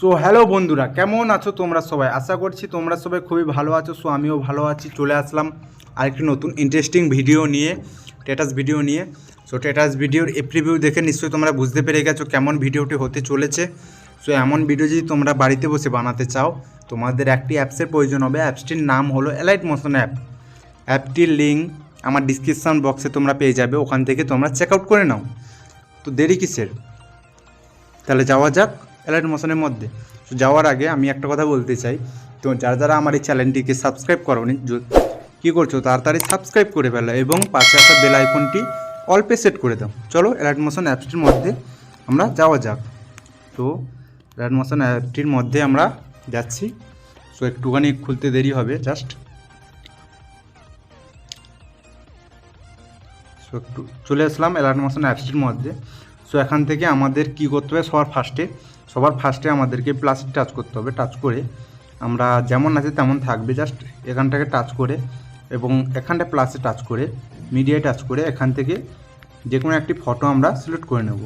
So hello বন্ধুরা, কেমন আছো তোমরা সবাই? আশা করছি তোমরা সবাই খুবই ভালো আছো। সো আমিও ভালো আছি। চলে আসলাম আরেকটি নতুন ইন্টারেস্টিং ভিডিও নিয়ে, স্ট্যাটাস ভিডিও নিয়ে। সো স্ট্যাটাস ভিডিওর প্রিভিউ দেখে নিশ্চয়ই তোমরা বুঝতে পেরে গেছো কেমন ভিডিওটি হতে চলেছে। সো এমন ভিডিও যদি তোমরা বাড়িতে বসে বানাতে চাও, তোমাদের একটি অ্যাপসের প্রয়োজন হবে। অ্যাপসটির নাম হলো অ্যালাইট মোশন অ্যাপ। অ্যাপটির লিঙ্ক আমার ডিসক্রিপশান বক্সে তোমরা পেয়ে যাবে, ওখান থেকে তোমরা চেক আউট করে নাও। তো দেরি কিসের, তাহলে যাওয়া যাক অ্যালাইট মোশনের মধ্যে। তো যাওয়ার আগে আমি একটা কথা বলতে চাই, তো যারা যারা আমার এই চ্যানেলটিকে সাবস্ক্রাইব করোনি, কী করছো তাড়াতাড়ি সাবস্ক্রাইব করে ফেলো এবং পাশে আসা বেল আইকনটি অল্পে সেট করে দাও। চলো অ্যালাইট মোশন অ্যাপসটির মধ্যে আমরা যাওয়া যাক। তো অ্যালাইট মোশন অ্যাপটির মধ্যে আমরা যাচ্ছি। সো একটুখানি খুলতে দেরি হবে জাস্ট। সো একটু চলে আসলাম অ্যালাইট মোশন অ্যাপসটির মধ্যে। সো এখান থেকে আমাদের কি করতে হবে, সবার ফার্স্টে আমাদেরকে প্লাস টাচ করতে হবে। টাচ করে আমরা যেমন আছে তেমন থাকবে, জাস্ট এখানটাকে টাচ করে এবং এখানটা প্লাসে টাচ করে মিডিয়ায় টাচ করে এখান থেকে যে কোনো একটি ফটো আমরা সিলেক্ট করে নেব।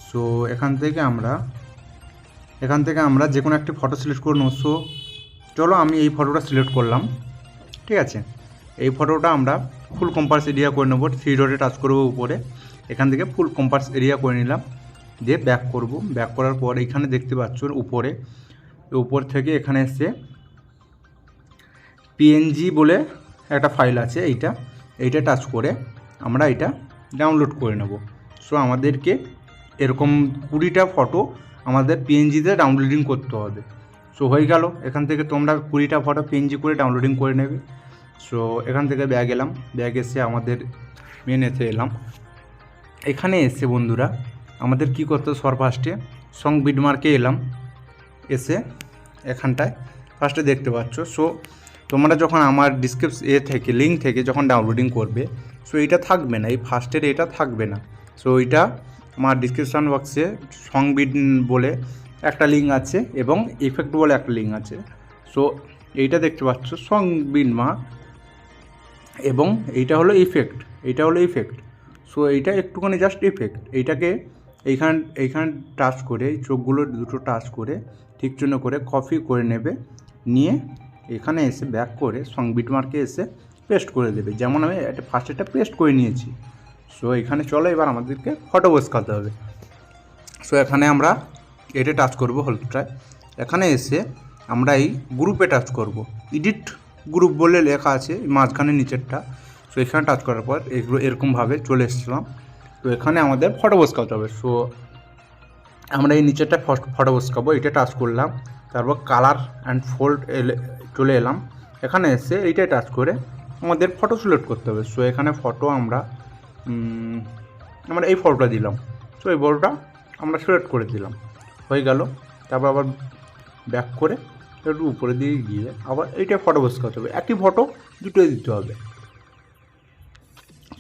সো এখান থেকে আমরা যে কোনো একটি ফটো সিলেক্ট করে নেব। সো চলো আমি এই ফটোটা সিলেক্ট করলাম, ঠিক আছে। এই ফটোটা আমরা ফুল কম্পাস এরিয়া করে নেব। 3 ডটে টাচ করবো উপরে, এখান থেকে ফুল কম্পাস এরিয়া করে নিলাম, দিয়ে ব্যাক করব। ব্যাক করার পর এখানে দেখতে পাচ্ছ উপর থেকে এখানে এসে পিএনজি বলে একটা ফাইল আছে, এইটা টাচ করে আমরা এটা ডাউনলোড করে নেব। সো আমাদেরকে এরকম 20টা ফটো আমাদের পিএনজিতে ডাউনলোডিং করতে হবে। সো হয়ে গেল, এখান থেকে তোমরা 20টা ফটো পিএনজি করে ডাউনলোডিং করে নেবে। সো এখান থেকে ব্যাগ এলাম, ব্যাগ এসে আমাদের মেনেতে এলাম। এখানে এসে বন্ধুরা আমাদের কি করতে হবে, সবার ফার্স্টে সং বিটমার্কে এলাম। এসে এখানটায় ফার্স্টে দেখতে পাচ্ছ। সো তোমরা যখন আমার লিঙ্ক থেকে যখন ডাউনলোডিং করবে, সো এইটা থাকবে না, এই ফার্স্টের এটা থাকবে না। সো এইটা আমার ডিসক্রিপশান বক্সে সং বিট বলে একটা লিঙ্ক আছে এবং ইফেক্ট বলে একটা লিঙ্ক আছে। সো এইটা দেখতে পাচ্ছ সং বিটমার্ক এবং এইটা হলো ইফেক্ট। সো এইটা একটুখানি জাস্ট ইফেক্ট। এইটাকে এইখান টাচ করে চোখগুলো দুটো টাচ করে ঠিক জন্য করে কপি করে নেবে, নিয়ে এখানে এসে ব্যাক করে সং বিটমার্কে এসে পেস্ট করে দেবে। যেমন আমি ফার্স্ট এটা পেস্ট করে নিয়েছি। সো এখানে চলো এবার আমাদেরকে ফটো বসাতে হবে। সো এখানে আমরা এটা টাচ করব হলুদটায়। এখানে এসে আমরা এই গ্রুপে টাচ করব। এডিট গ্রুপ বলে লেখা আছে মাঝখানে নিচেরটা। সো এখানে টাচ করার পর এগুলো এরকমভাবে চলে এসেছিলাম। তো এখানে আমাদের ফটো বসাতে হবে। সো আমরা এই নিচেরটা ফটো বসাবো, এটা টাচ করলাম। তারপর কালার অ্যান্ড ফোল্ড চলে এলাম। এখানে এসে এইটাই টাচ করে আমাদের ফটো সিলেক্ট করতে হবে। সো এখানে ফটো আমরা এই ফটোটা দিলাম। সো এই ফটোটা আমরা সিলেক্ট করে দিলাম, হয়ে গেল। তারপর আবার ব্যাক করে একটু উপরে দিয়ে গিয়ে আবার এইটা ফটো বসাতে হবে। একই ফটো দুটোই দিতে হবে।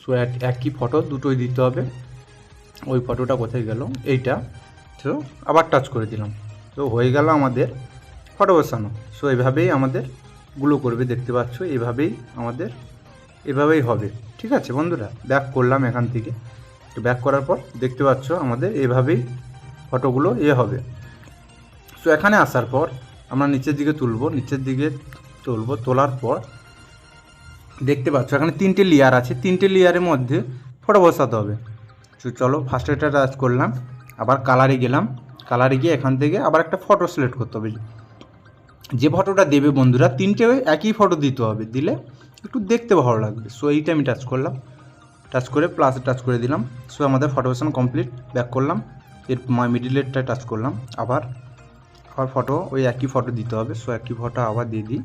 সো একই ফটো দুটোই দিতে হবে। ওই ফটোটা কোথায় গেল, এইটা। তো আবার টাচ করে দিলাম। তো হয়ে গেল আমাদের ফটো বসানো। সো এভাবেই আমাদের গুলো করবে, দেখতে পাচ্ছ এভাবেই হবে, ঠিক আছে বন্ধুরা। ব্যাক করলাম এখান থেকে। তো ব্যাক করার পর দেখতে পাচ্ছ আমাদের এভাবেই ফটোগুলো হবে। সো এখানে আসার পর আমরা নিচের দিকে তোলার পর দেখতে পাচ্ছ এখানে 3টে লেয়ার আছে। 3টে লেয়ারের মধ্যে ফটো বসাতে হবে। তো চলো ফার্স্ট এটা টাচ করলাম, আবার কালারে গেলাম। কালারে গিয়ে এখান থেকে আবার একটা ফটো সিলেক্ট করতে হবে। যে ফটোটা দেবে বন্ধুরা 3টে একই ফটো দিতে হবে, দিলে একটু দেখতে ভালো লাগবে। সো এইটা আমি টাচ করলাম, টাচ করে প্লাসে টাচ করে দিলাম। সো আমাদের ফটো বসানো কমপ্লিট। ব্যাক করলাম, এর মিডিলেরটা টাচ করলাম, আবার ফটো ওই একই ফটো দিতে হবে। সো একই ফটো আবার দিয়ে দিই।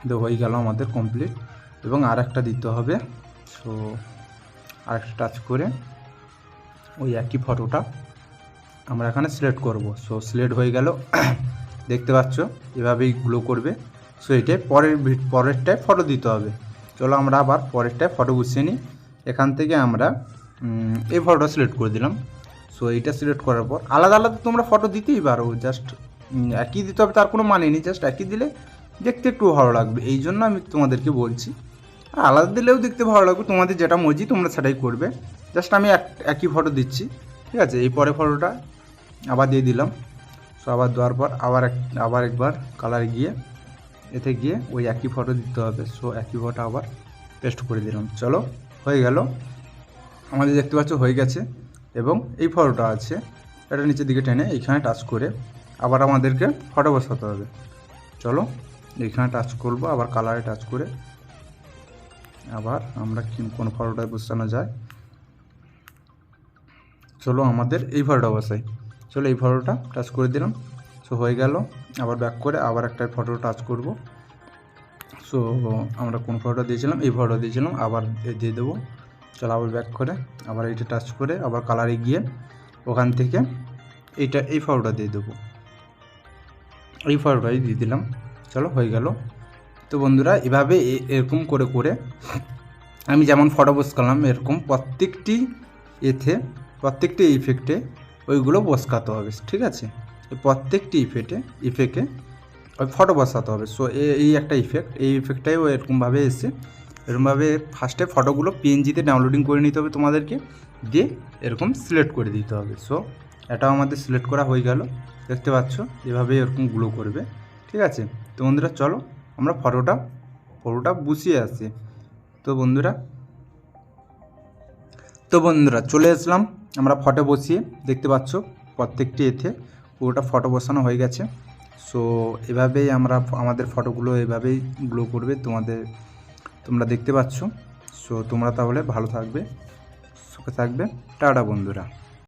তো হয়ে গেল আমাদের কমপ্লিট। এবং আর একটা দিতে হবে। সো আরেকটা টাচ করে ওই একই ফটোটা আমরা এখানে সিলেক্ট করব। সো সিলেক্ট হয়ে গেল, দেখতে পাচ্ছ এভাবেই গ্লো করবে। সো এটাই পরেরটায় ফটো দিতে হবে। চলো আমরা আবার পরেরটায় ফটো বসিয়ে নিই। এখান থেকে আমরা এই ফটোটা সিলেক্ট করে দিলাম। সো এইটা সিলেক্ট করার পর আলাদা আলাদা তোমরা ফটো দিতেই পারো, জাস্ট একই দিতে হবে তার কোনো মানে নেই। জাস্ট একই দিলে দেখতে একটু ভালো লাগবে, এই জন্য আমি তোমাদেরকে বলছি। আলাদা দিলেও দেখতে ভালো লাগবে, তোমাদের যেটা মর্জি তোমরা সেটাই করবে। জাস্ট আমি একই ফটো দিচ্ছি, ঠিক আছে। এই পরে ফটোটা আবার দিয়ে দিলাম। সো আবার দেওয়ার পর আবার একবার কালার গিয়ে এতে গিয়ে ওই একই ফটো দিতে হবে। সো একই ফটো আবার পেস্ট করে দিলাম। চলো হয়ে গেল, আমাদের দেখতে পাচ্ছ হয়ে গেছে। এবং এই ফটোটা আছে, এটা নিচের দিকে টেনে এইখানে টাচ করে আবার আমাদেরকে ফটো বসাতে হবে। চলো এইখানে টাচ করব, আবার কালারে টাচ করে আবার আমরা কোন ফটোটায় বসানো যায়। চলো আমাদের এই ফটোটা বসাই। চলো এই ফটোটা টাচ করে দিলাম। সো হয়ে গেল, আবার ব্যাক করে আবার একটা ফটো টাচ করব। সো আমরা কোন ফটোটা দিয়েছিলাম, এই ফটোটা দিয়েছিলাম, আবার দিয়ে দেবো। চলো আবার ব্যাক করে আবার এইটা টাচ করে আবার কালারে গিয়ে ওখান থেকে এই ফটোটা দিয়ে দেবো, এই ফটোটাই দিয়ে দিলাম। চলো হয়ে গেল। তো বন্ধুরা এভাবে এরকম করে করে আমি যেমন ফটো বসালাম এরকম প্রত্যেকটি ইফেক্টে ওইগুলো বসাতে হবে, ঠিক আছে? প্রত্যেকটি ইফেক্টে ওই ফটো বসাতে হবে। সো এই একটা ইফেক্ট, এই ইফেক্টটাও এরকমভাবে এরকমভাবে ফার্স্টে ফটোগুলো পিএনজিতে ডাউনলোডিং করে নিতে হবে তোমাদেরকে, দিয়ে এরকম সিলেক্ট করে দিতে হবে। সো এটাও আমাদের সিলেক্ট করা হয়ে গেল, দেখতে পাচ্ছ এভাবে এরকম গ্লো করবে, ঠিক আছে? তো বন্ধুরা চলো আমরা ফটোটা বসিয়ে আসি। তো বন্ধুরা চলে আসলাম আমরা ফটো বসিয়ে, দেখতে পাচ্ছ প্রত্যেকটি পুরোটা ফটো বসানো হয়ে গেছে। সো এভাবেই আমাদের ফটোগুলো এভাবেই গ্লো করবে, তোমরা দেখতে পাচ্ছ। সো তোমরা তাহলে ভালো থাকবে, সুখে থাকবে। টাটা বন্ধুরা।